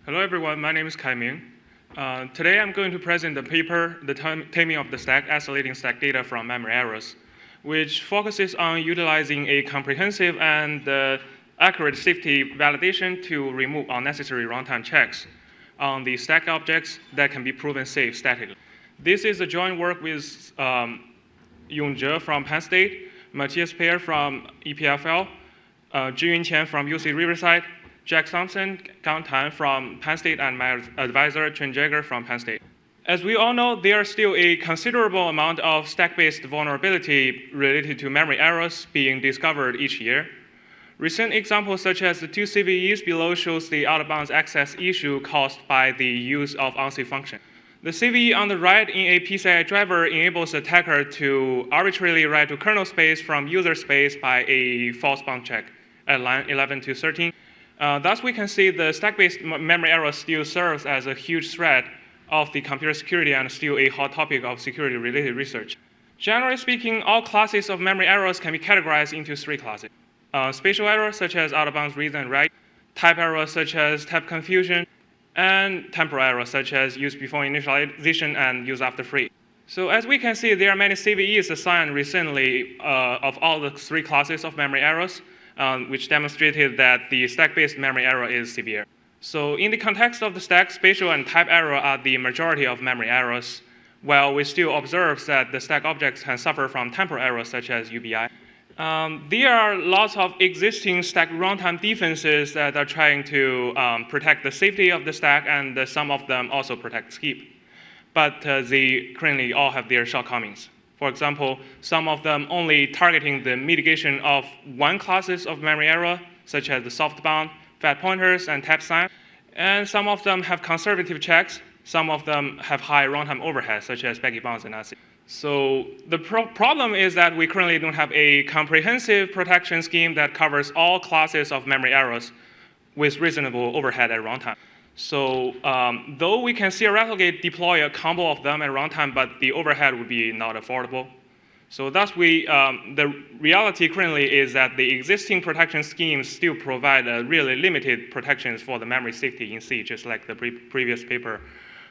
Hello everyone, my name is Taming. Today I'm going to present the paper, The Taming of the Stack, Isolating Stack Data from Memory Errors, which focuses on utilizing a comprehensive and accurate safety validation to remove unnecessary runtime checks on the stack objects that can be proven safe statically. This is a joint work with Yong Zhe from Penn State, Matthias Peer from EPFL, Zhiyun Qian from UC Riverside, Jack Thompson, Gang Tan from Penn State, and my advisor, Chen Jagger from Penn State. As we all know, there are still a considerable amount of stack-based vulnerability related to memory errors being discovered each year. Recent examples such as the two CVEs below shows the out-of-bounds access issue caused by the use of unsafe function. The CVE on the right in a PCI driver enables the attacker to arbitrarily write to kernel space from user space by a false bound check at line 11 to 13. Thus, we can see the stack-based memory error still serves as a huge threat of the computer security and still a hot topic of security-related research. Generally speaking, all classes of memory errors can be categorized into three classes. Spatial errors, such as out-of-bounds read and write, type errors, such as type confusion, and temporal errors, such as use before initialization and use after free. So as we can see, there are many CVEs assigned recently of all the three classes of memory errors, which demonstrated that the stack-based memory error is severe. So in the context of the stack, spatial and type error are the majority of memory errors, while we still observe that the stack objects can suffer from temporal errors such as UBI. There are lots of existing stack runtime defenses that are trying to protect the safety of the stack, and some of them also protect skip. But they currently all have their shortcomings. For example, some of them only targeting the mitigation of one classes of memory error, such as the soft bound, fat pointers, and tap sign. And some of them have conservative checks. Some of them have high runtime overhead, such as baggy bounds and unsafe. So the problem is that we currently don't have a comprehensive protection scheme that covers all classes of memory errors with reasonable overhead at runtime. So though we can theoretically deploy a combo of them at runtime, but the overhead would be not affordable. So thus, the reality currently is that the existing protection schemes still provide really limited protections for the memory safety in C, just like the previous paper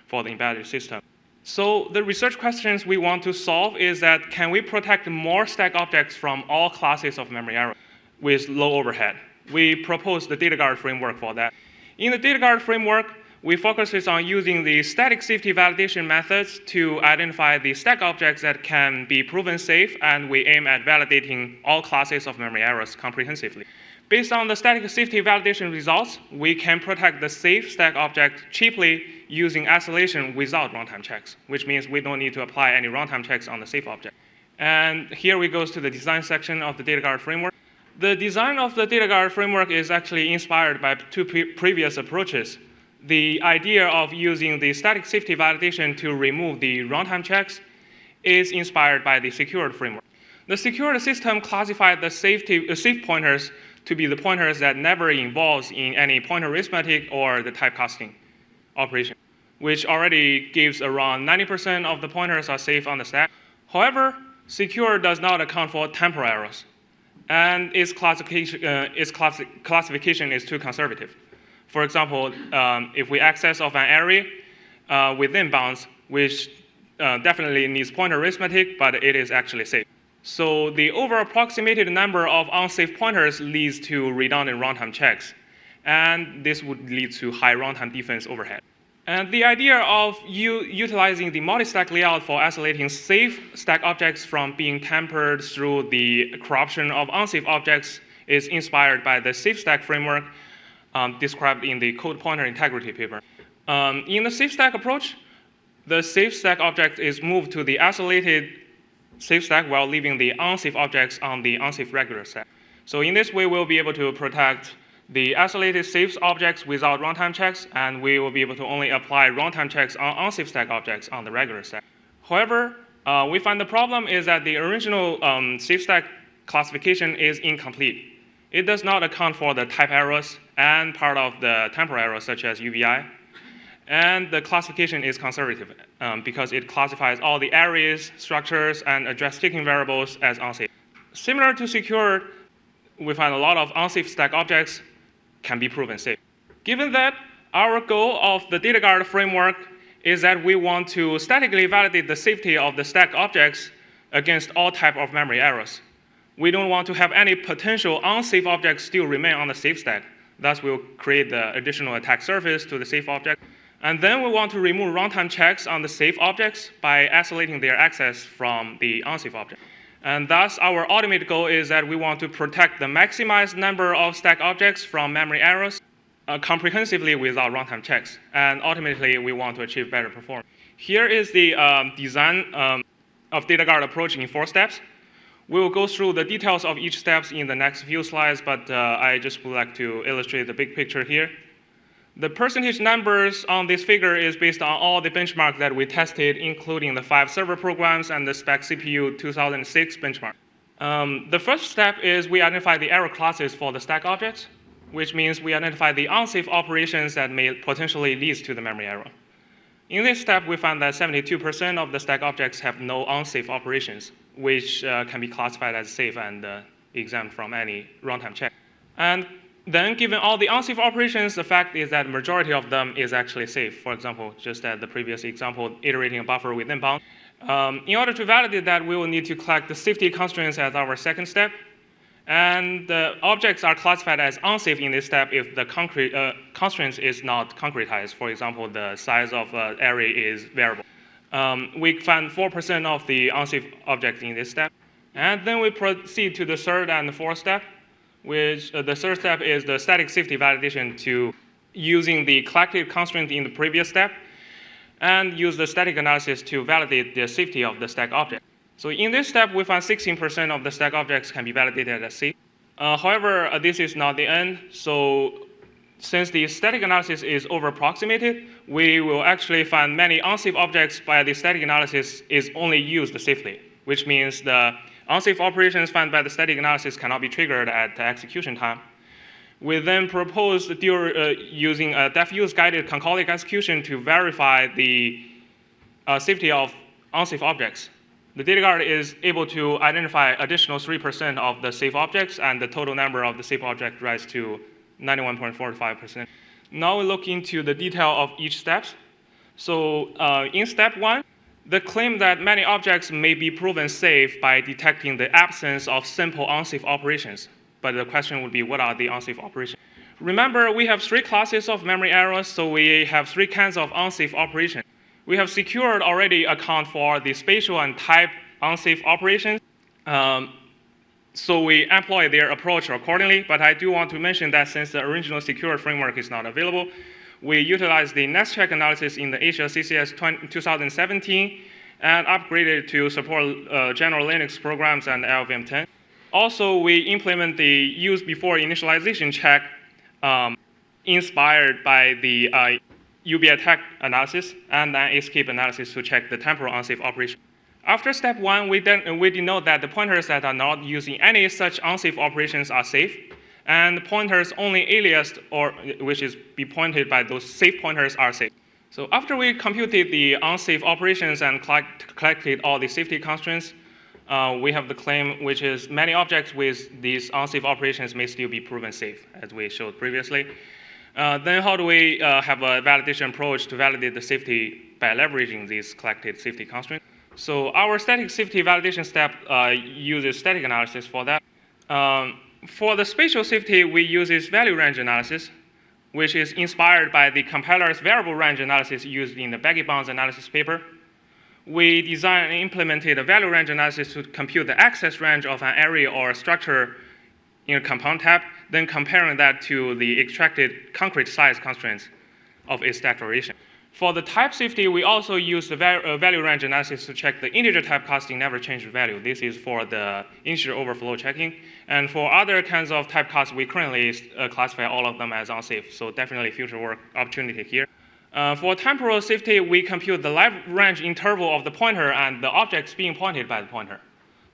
for the embedded system. So the research questions we want to solve is that can we protect more stack objects from all classes of memory error with low overhead? We propose the DataGuard framework for that. In the DataGuard framework, we focus on using the static safety validation methods to identify the stack objects that can be proven safe, and we aim at validating all classes of memory errors comprehensively. Based on the static safety validation results, we can protect the safe stack object cheaply using isolation without runtime checks, which means we don't need to apply any runtime checks on the safe object. And here we go to the design section of the DataGuard framework. The design of the DataGuard framework is actually inspired by two previous approaches. The idea of using the static safety validation to remove the runtime checks is inspired by the secured framework. The secured system classified the safe pointers to be the pointers that never involves in any pointer arithmetic or the typecasting operation, which already gives around 90% of the pointers are safe on the stack. However, secure does not account for temporal errors, and its classification is too conservative. For example, if we access of an array within bounds, which definitely needs pointer arithmetic, but it is actually safe. So the over-approximated number of unsafe pointers leads to redundant runtime checks, and this would lead to high runtime defense overhead. And the idea of utilizing the multi-stack layout for isolating safe stack objects from being tampered through the corruption of unsafe objects is inspired by the safe stack framework described in the code pointer integrity paper. In the safe stack approach, the safe stack object is moved to the isolated safe stack while leaving the unsafe objects on the unsafe regular stack. So in this way, we'll be able to protect the isolated safe objects without runtime checks, and we will be able to only apply runtime checks on unsafe stack objects on the regular stack. However, we find the problem is that the original safe stack classification is incomplete. It does not account for the type errors and part of the temporal errors, such as UVI. And the classification is conservative because it classifies all the arrays, structures, and address sticking variables as unsafe. Similar to secured, we find a lot of unsafe stack objects can be proven safe. Given that, Our goal of the DataGuard framework is that we want to statically validate the safety of the stack objects against all type of memory errors. We don't want to have any potential unsafe objects still remain on the safe stack. Thus, we'll create the additional attack surface to the safe object. And then we want to remove runtime checks on the safe objects by isolating their access from the unsafe object. And thus, our ultimate goal is that we want to protect the maximized number of stack objects from memory errors comprehensively without runtime checks. And ultimately, we want to achieve better performance. Here is the design of DataGuard approach in 4 steps. We will go through the details of each step in the next few slides, but I just would like to illustrate the big picture here. The percentage numbers on this figure is based on all the benchmarks that we tested, including the 5 server programs and the SPEC CPU2006 benchmark. The first step is we identify the error classes for the stack objects, which means we identify the unsafe operations that may potentially lead to the memory error. In this step, we found that 72% of the stack objects have no unsafe operations, which can be classified as safe and exempt from any runtime check. And then, given all the unsafe operations, the fact is that majority of them is actually safe. For example, just as the previous example, iterating a buffer within bound. In order to validate that, we will need to collect the safety constraints as our second step. And the objects are classified as unsafe in this step if the constraint is not concretized. For example, the size of array is variable. We find 4% of the unsafe objects in this step. And then we proceed to the third and the fourth step, which the third step is the static safety validation to using the collected constraint in the previous step and use the static analysis to validate the safety of the stack object. So in this step, we find 16% of the stack objects can be validated as safe. However, this is not the end. So since the static analysis is over-approximated, we will actually find many unsafe objects by the static analysis is only used safely, which means the unsafe operations found by the static analysis cannot be triggered at the execution time. We then propose using a def-use-guided concolic execution to verify the safety of unsafe objects. The DataGuard is able to identify additional 3% of the safe objects, and the total number of the safe objects rises to 91.45%. Now we look into the detail of each step. So in step 1, the claim that many objects may be proven safe by detecting the absence of simple unsafe operations. But the question would be, what are the unsafe operations? Remember, we have 3 classes of memory errors, so we have 3 kinds of unsafe operations. We have secured already account for the spatial and type unsafe operations. So we employ their approach accordingly, but I do want to mention that since the original secure framework is not available, we utilize the NestCheck analysis in the Asia CCS 2017 and upgraded to support general Linux programs and LVM10. Also, we implement the use before initialization check inspired by the UB attack analysis and then escape analysis to check the temporal unsafe operation. After step 1, we denote that the pointers that are not using any such unsafe operations are safe, and the pointers only aliased, or which is be pointed by those safe pointers, are safe. So after we computed the unsafe operations and collected all the safety constraints, we have the claim, which is many objects with these unsafe operations may still be proven safe, as we showed previously. Then how do we have a validation approach to validate the safety by leveraging these collected safety constraints? So our static safety validation step uses static analysis for that. For the spatial safety, we use this value range analysis, which is inspired by the compiler's variable range analysis used in the Baggy bounds analysis paper. We designed and implemented a value range analysis to compute the access range of an array or structure in a compound type, then comparing that to the extracted concrete size constraints of its stack duration. For the type safety, we also use the value range analysis to check the integer type casting never changed value. This is for the integer overflow checking. And for other kinds of typecasts, we currently classify all of them as unsafe. So definitely future work opportunity here. For temporal safety, we compute the live range interval of the pointer and the objects being pointed by the pointer.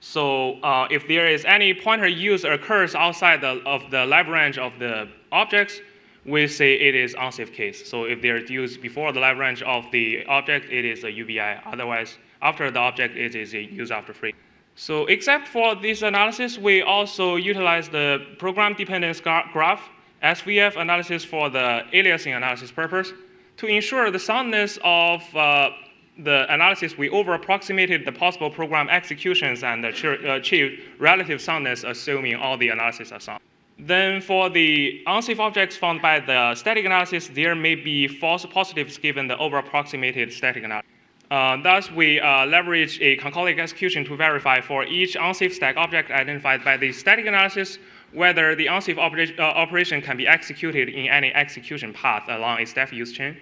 So if there is any pointer use occurs outside of the live range of the objects, we say it is unsafe case. So if they're used before the live range of the object, it is a UBI. Otherwise, after the object, it is a use after free. So except for this analysis, we also utilize the program dependence graph SVF analysis for the aliasing analysis purpose. To ensure the soundness of the analysis, we over-approximated the possible program executions and achieved relative soundness, assuming all the analyses are sound. Then for the unsafe objects found by the static analysis, there may be false positives given the over-approximated static analysis. Thus, we leverage a concurrent execution to verify for each unsafe stack object identified by the static analysis whether the unsafe operation can be executed in any execution path along a staff use chain.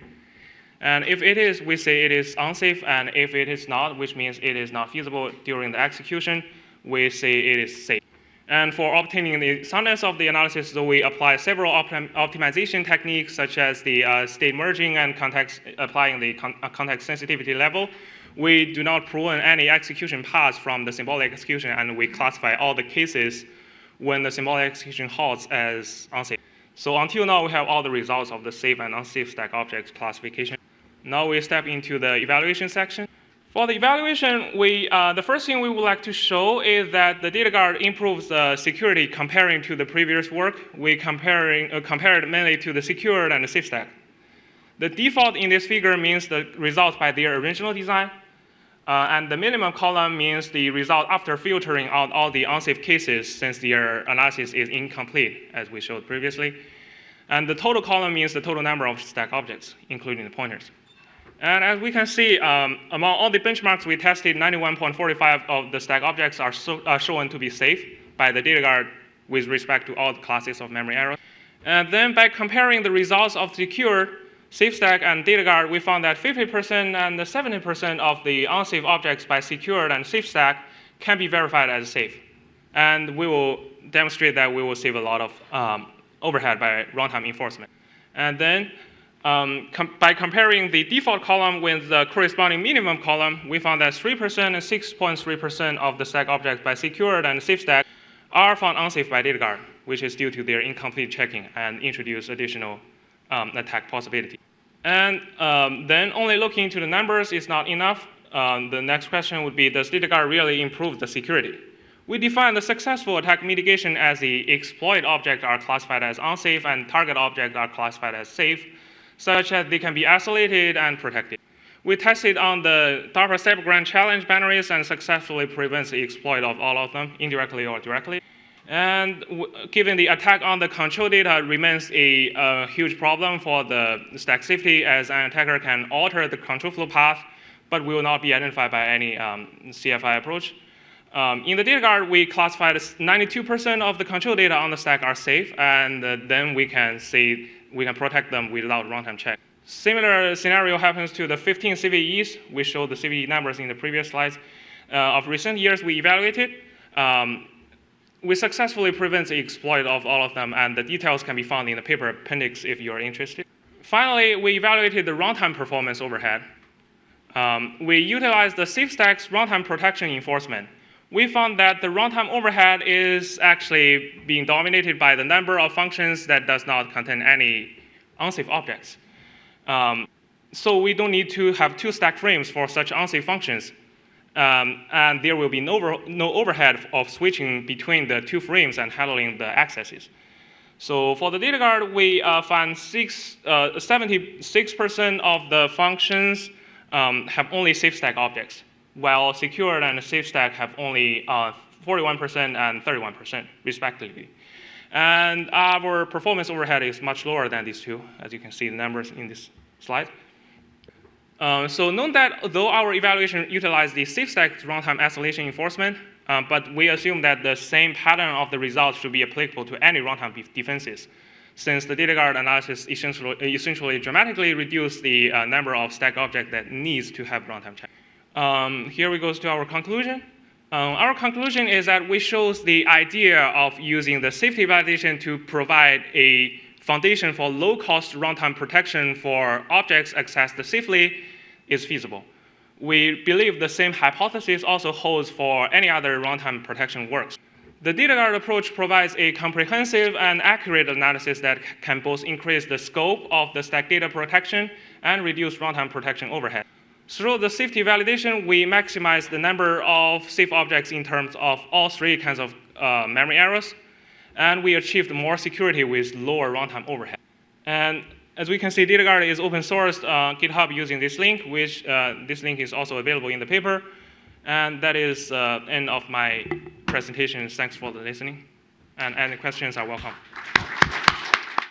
And if it is, we say it is unsafe, and if it is not, which means it is not feasible during the execution, we say it is safe. And for obtaining the soundness of the analysis, so we apply several optimization techniques, such as the state merging and applying the context sensitivity level. We do not prune any execution paths from the symbolic execution, and we classify all the cases when the symbolic execution halts as unsafe. So until now, we have all the results of the safe and unsafe stack objects classification. Now we step into the evaluation section. For the evaluation, the first thing we would like to show is that the DataGuard improves security comparing to the previous work. We compared mainly to the secured and the safe stack. The default in this figure means the results by their original design. And the minimum column means the result after filtering out all the unsafe cases, since their analysis is incomplete, as we showed previously. And the total column means the total number of stack objects, including the pointers. And as we can see, among all the benchmarks we tested, 91.45 of the stack objects are shown to be safe by the DataGuard with respect to all the classes of memory errors. And then by comparing the results of secured, safe stack, and DataGuard, we found that 50% and 70% of the unsafe objects by secured and safe stack can be verified as safe. And we will demonstrate that we will save a lot of overhead by runtime enforcement. And then by comparing the default column with the corresponding minimum column, we found that 3% and 6.3% of the stack objects by secured and safe stack are found unsafe by DataGuard, which is due to their incomplete checking and introduce additional attack possibility. And then only looking into the numbers is not enough. The next question would be, does DataGuard really improve the security? We define the successful attack mitigation as the exploit objects are classified as unsafe and target objects are classified as safe, such that they can be isolated and protected. We tested on the DARPA Cyber Grant Challenge binaries and successfully prevents the exploit of all of them, indirectly or directly. And given the attack on the control data remains a huge problem for the stack safety, as an attacker can alter the control flow path, but will not be identified by any CFI approach. In the DataGuard, we classified 92% of the control data on the stack are safe, and then we can protect them without runtime check. Similar scenario happens to the 15 CVEs. We showed the CVE numbers in the previous slides. Of recent years we evaluated, we successfully prevent the exploit of all of them, and the details can be found in the paper appendix if you are interested. Finally, we evaluated the runtime performance overhead. We utilized the safe stack's runtime protection enforcement. We found that the runtime overhead is actually being dominated by the number of functions that does not contain any unsafe objects. So we don't need to have 2 stack frames for such unsafe functions. And there will be no overhead of switching between the 2 frames and handling the accesses. So for the DataGuard, we found 76% of the functions have only safe stack objects, while secured and safe stack have only 41% and 31%, respectively. And our performance overhead is much lower than these two, as you can see the numbers in this slide. So note that though our evaluation utilized the safe stack runtime isolation enforcement, but we assume that the same pattern of the results should be applicable to any runtime defenses, since the DataGuard analysis essentially dramatically reduced the number of stack objects that needs to have runtime check. Here we go to our conclusion. Our conclusion is that we shows the idea of using the safety validation to provide a foundation for low-cost runtime protection for objects accessed safely is feasible. We believe the same hypothesis also holds for any other runtime protection works. The DataGuard approach provides a comprehensive and accurate analysis that can both increase the scope of the stack data protection and reduce runtime protection overhead. Through the safety validation, we maximize the number of safe objects in terms of all 3 kinds of memory errors. And we achieved more security with lower runtime overhead. And as we can see, DataGuard is open sourced on GitHub using this link, which this link is also available in the paper. And that is the end of my presentation. Thanks for the listening. And any questions are welcome.